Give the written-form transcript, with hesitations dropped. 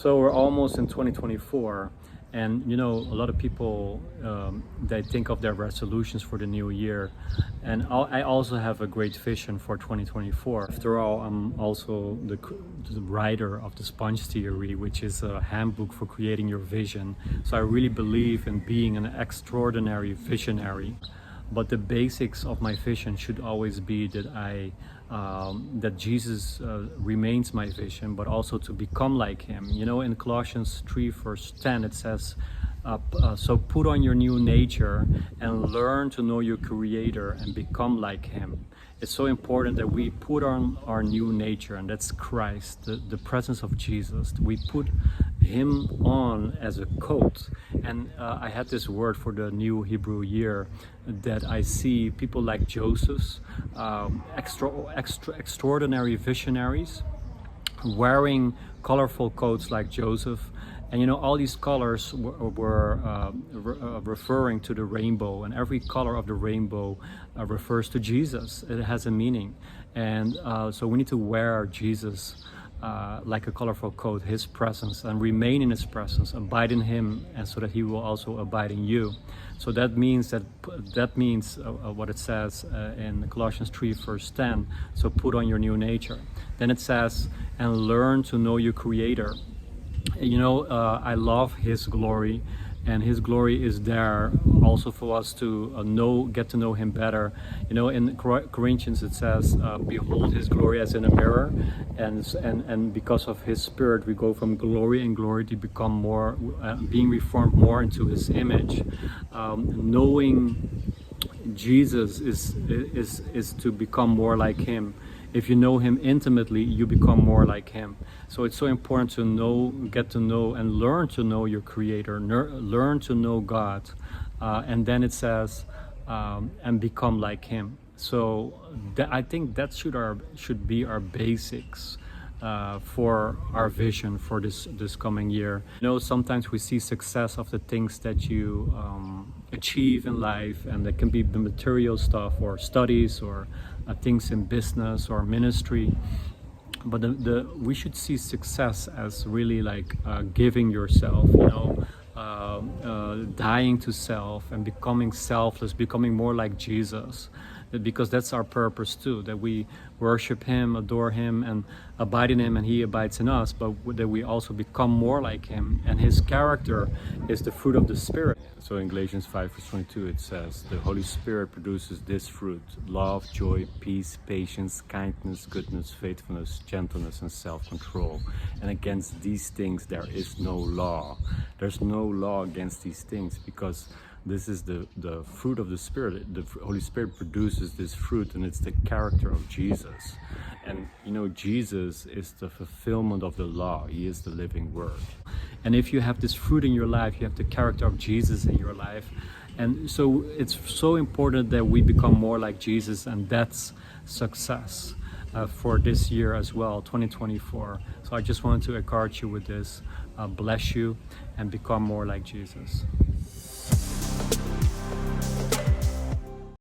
So we're almost in 2024, and you know, a lot of people they think of their resolutions for the new year, and I also have a great vision for 2024. After all, I'm also the writer of the Sponge Theory, which is a handbook for creating your vision. So I really believe in being an extraordinary visionary. But the basics of my vision should always be that Jesus remains my vision, but also to become like Him. You know, in Colossians 3 verse 10, it says, so put on your new nature and learn to know your Creator and become like Him. It's so important that we put on our new nature, and that's Christ, the presence of Jesus. We put Him on as a coat. And I had this word for the new Hebrew year, that I see people like Joseph, extraordinary visionaries, wearing colorful coats like Joseph. And you know, all these colors were referring to the rainbow, and every color of the rainbow refers to Jesus. It has a meaning. And so we need to wear Jesus like a colorful coat, His presence, and remain in His presence, abide in Him, and so that He will also abide in you. So that means what it says in Colossians 3 verse 10, so put on your new nature. Then it says, and learn to know your Creator. You know, I love His glory, and His glory is there also for us to get to know Him better. You know, in Corinthians it says, behold His glory as in a mirror, and because of His Spirit we go from glory and glory to become more, being reformed more into His image. Knowing Jesus is to become more like Him. If you know Him intimately, you become more like Him. So it's so important to get to know, and learn to know your Creator, learn to know God. And then it says, and become like Him. So I think that should be our basics for our vision for this coming year. You know, sometimes we see success of the things that you achieve in life, and that can be the material stuff or studies or things in business or ministry. But we should see success as really like giving yourself, you know, dying to self and becoming selfless, becoming more like Jesus. Because that's our purpose too, that we worship Him, adore Him, and abide in Him, and He abides in us, but that we also become more like Him. And His character is the fruit of the Spirit. So in Galatians 5 verse 22 it says, the Holy Spirit produces this fruit: love, joy, peace, patience, kindness, goodness, faithfulness, gentleness, and self-control. And against these things there is no law. There's no law against these things, because this is the fruit of the Spirit. The Holy Spirit produces this fruit, and it's the character of Jesus. And you know, Jesus is the fulfillment of the law. He is the living Word. And if you have this fruit in your life, you have the character of Jesus in your life. And so it's so important that we become more like Jesus, and that's success for this year as well, 2024. So I just wanted to encourage you with this. Bless you, and become more like Jesus.